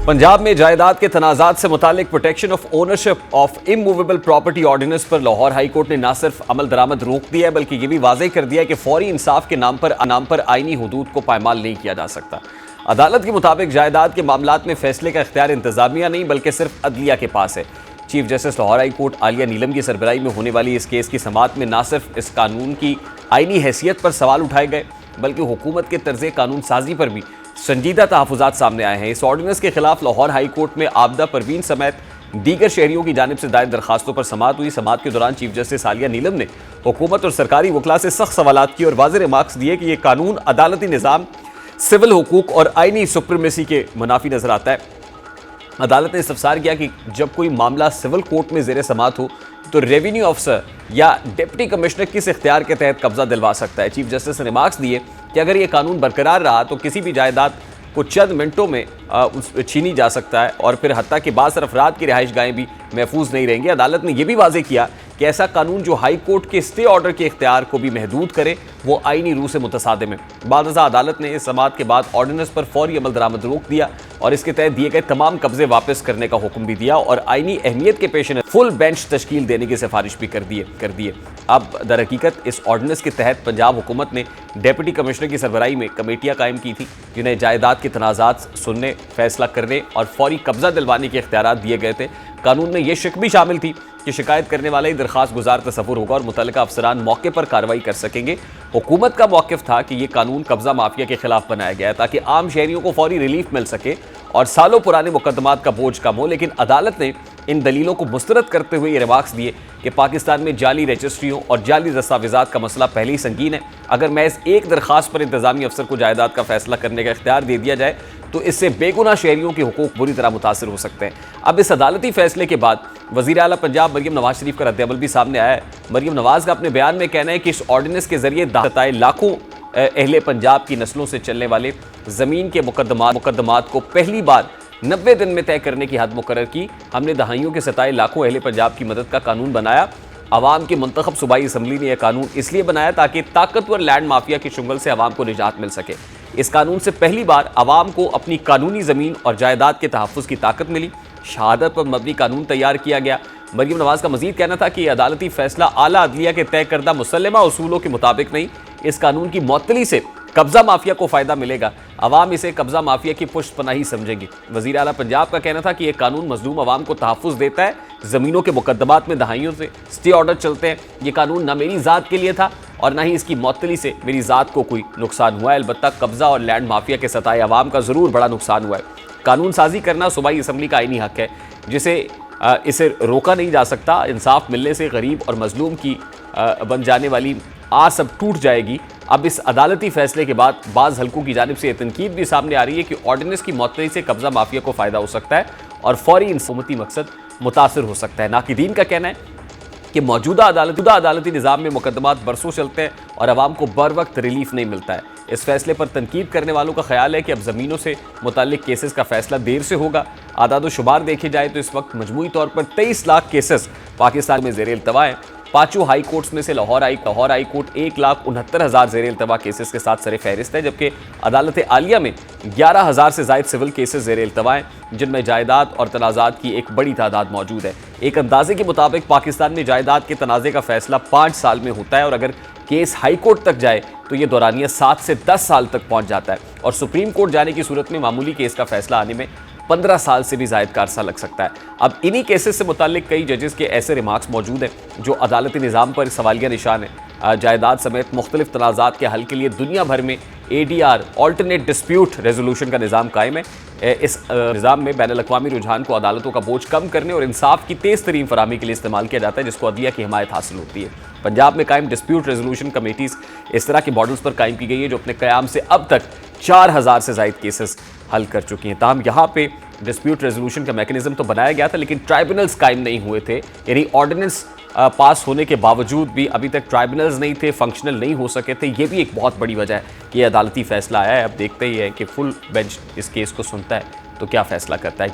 पंजाब में जायदाद के तनाज़ात से मुतालिक protection of ownership of immovable property ordinance पर लाहौर हाई कोर्ट ने न सिर्फ अमल दरामद रोक दिया है बल्कि यह भी वाज़ेह कर दिया है कि फौरी इंसाफ के नाम पर आईनी हुदूद को पायमाल नहीं किया जा सकता। अदालत के मुताबिक जायदाद के मामलात में फैसले का इख्तियार इंतजामिया नहीं बल्कि सिर्फ अदलिया के पास है। Chief justice Lahore high court Aalia Neelum की सरबराही में होने वाली इस केस की समाअत में न सिर्फ इस कानून की आईनी हैसियत पर सवाल उठाए गए बल्कि हुकूमत के तर्ज़े कानून साजी पर भी संजीदा तहफ़्फ़ुज़ात सामने आए हैं। इस ऑर्डिनेंस के खिलाफ लाहौर हाई कोर्ट में आबदा परवीन समेत दीगर शहरियों की जानिब से दायर दरखास्तों पर समाअत हुई। समाअत के दौरान चीफ जस्टिस आलिया नीलम ने हुकूमत और सरकारी वकला से सख्त सवालात किए और वाज़ेह रिमार्क्स दिए कि यह कानून अदालती निज़ाम, सिविल हुकूक और आईनी सुप्रीमेसी के मुनाफी नजर आता है। अदालत ने इस्तफसार किया कि जब कोई मामला सिविल कोर्ट में ज़ेर समाअत हो तो रेवेन्यू अफसर या डिप्टी कमिश्नर किस इख्तियार के तहत कब्जा दिलवा सकता है। चीफ जस्टिस ने रिमार्क्स दिए कि अगर ये कानून बरकरार रहा तो किसी भी जायदाद को चंद मिनटों में छीनी जा सकता है और फिर हत्ता कि बाज़ अफराद की रिहाइश गाहें भी महफूज नहीं रहेंगी। अदालत ने यह भी वाज़ेह किया कि ऐसा कानून जो हाई कोर्ट के स्टे ऑर्डर के इख्तियार को भी महदूद करे वो आईनी रूह से मुतसादिम है। बादशाह अदालत ने इस समाअत के बाद ऑर्डिनेंस पर फौरी अमल दरामद रोक दिया और इसके तहत दिए गए तमाम कब्जे वापस करने का हुक्म भी दिया और आईनी अहमियत के पेश नज़र फुल बेंच तश्कील देने की सिफारिश भी कर दिए। अब दर हकीकत इस ऑर्डिनेंस के तहत पंजाब हुकूमत ने डिप्टी कमिश्नर की सरबराही में कमेटियाँ कायम की थी जिन्हें जायदाद के तनाज़ात सुनने, फैसला करने और फौरी कब्जा दिलवाने के इख्तियारात दिए गए थे। कानून में यह शिक भी शामिल थी कि शिकायत करने वाला ही दरखास्त गुजार तसव्वुर होगा और मुतल्लिका अफसरान मौके पर कार्रवाई कर सकेंगे। हुकूमत का मौक़िफ़ था कि यह कानून कब्जा माफिया के खिलाफ बनाया गया है ताकि आम शहरियों को फौरी रिलीफ मिल सके और सालों पुराने मुकदमात का बोझ कम हो। लेकिन अदालत ने इन दलीलों को मुस्तरद करते हुए ये रिमार्क्स दिए कि पाकिस्तान में जाली रजिस्ट्रियों और जाली दस्तावेज़ात का मसला पहले ही संगीन है। अगर महज एक दरखास्त पर इंतजामी अफसर को जायदाद का फैसला करने का इख्तियार दे दिया जाए तो इससे बेगुनाह शहरियों के हुकूक बुरी तरह मुतासर हो सकते हैं। अब इस अदालती फैसले के बाद वज़ीर आला पंजाब मरियम नवाज शरीफ का रद्द-ए-अमल भी सामने आया है। मरियम नवाज का अपने बयान में कहना है कि इस ऑर्डिनेंस के जरिए लाखों अहले पंजाब की नस्लों से चलने वाले ज़मीन के मुकदमात को पहली बार 90 दिन में तय करने की हद मुकर्रर की। हमने दहाइयों के सताए लाखों अहले पंजाब की मदद का कानून बनाया। अवाम की मुंतखब सूबाई असम्बली ने यह कानून इसलिए बनाया ताकि ताकतवर लैंड माफिया की चुंगल से अवाम को निजात मिल सके। इस कानून से पहली बार अवाम को अपनी कानूनी ज़मीन और जायदाद के तहफ़्फ़ुज़ की ताकत मिली। शहादत पर मबनी कानून तैयार किया गया। मरियम नवाज का मजीद कहना था कि यह अदालती फैसला आला अदलिया के तय करदा मुसल्लमा उसूलों के मुताबिक नहीं। इस कानून की मअतली से कब्जा माफिया को फ़ायदा मिलेगा। अवाम इसे कब्जा माफिया की पुष्ट पनाही समझेगी। वज़ीर आला पंजाब का कहना था कि यह कानून मजलूम अवाम को तहफ़्फ़ुज़ देता है। ज़मीनों के मुकदमात में दहाइयों से स्टे ऑर्डर चलते हैं। ये कानून ना मेरी ज़ात के लिए था और ना ही इसकी मअतली से मेरी ज़ात को कोई नुकसान हुआ है। अलबत्ता कब्जा और लैंड माफिया के सताए अवाम का ज़रूर बड़ा नुकसान हुआ है। कानून साजी करना सूबाई असम्बली का आईनी हक़ है जिसे इसे रोका नहीं जा सकता। इंसाफ मिलने से गरीब और मजलूम की बन जाने वाली आस अब टूट जाएगी। अब इस अदालती फैसले के बाद बाज़ हल्कों की जानिब से तनकीद भी सामने आ रही है कि ऑर्डिनेंस की मअतली से कब्जा माफिया को फ़ायदा हो सकता है और फौरी इंसामती मकसद मुतासर हो सकता है। नाक़िदीन का कहना है कि मौजूदा अदालती निज़ाम में मुकदमात बरसों चलते हैं और अवाम को बर वक्त रिलीफ नहीं मिलता है। इस फैसले पर तनकीद करने वालों का ख्याल है कि अब ज़मीनों से मुताल्लिक केसेस का फैसला देर से होगा। आदाद शुमार देखे जाए तो इस वक्त मजमूई तौर पर 23 लाख केसेस पाकिस्तान में ज़ेर इल्तवा हैं। पाँचों हाई कोर्ट्स में से लाहौर हाई कोर्ट 1,69,000 ज़ेर इल्तवा केसेस के साथ सरे फहरिस्त है, जबकि अदालत आलिया में 11,000 से ज़ायद सिविल केसेस ज़ेर इल्तवा हैं जिनमें जायदाद और तनाज़ात की एक बड़ी तादाद मौजूद है। एक अंदाजे के मुताबिक पाकिस्तान में जायदाद के तनाज़े का फैसला 5 साल में होता है और अगर केस हाई कोर्ट तक जाए तो ये दौरानिया 7 से 10 साल तक पहुँच जाता है और सुप्रीम कोर्ट जाने की सूरत में मामूली केस का फैसला आने में 15 साल से भी ज़ायद का अरसा लग सकता है। अब इन्हीं केसेस से मुताल्लिक कई जजेस के ऐसे रिमार्क्स मौजूद हैं जो अदालती निज़ाम पर सवालिया निशान है। जायदाद समेत मुख्तलिफ तनाज़ात के हल के लिए दुनिया भर में ADR ऑल्टरनेट डिस्प्यूट रेजोल्यूशन का निज़ाम कायम है। इस निज़ाम में बैनुल अक़वामी रुझान को अदालतों का बोझ कम करने और इंसाफ की तेज़ तरीन फराहमी के लिए इस्तेमाल किया जाता है जिसको अदलिया की हिमायत हासिल होती है। पंजाब में कायम डिस्प्यूट रेजोल्यूशन कमेटीज़ इस तरह के मॉडल्स पर कायम की गई है जो अपने क़याम से अब तक 4,000 से ज़ायद केसेस हल कर चुकी हैं। ताहम यहाँ पे डिस्प्यूट रेजोल्यूशन का मैकेनिज्म तो बनाया गया था लेकिन ट्राइब्यूनल्स कायम नहीं हुए थे। यानी ऑर्डिनेंस पास होने के बावजूद भी अभी तक ट्राइब्यूनल्स नहीं थे, फंक्शनल नहीं हो सके थे। ये भी एक बहुत बड़ी वजह है कि अदालती फैसला आया है। अब देखते ही है कि फुल बेंच इस केस को सुनता है तो क्या फैसला करता है।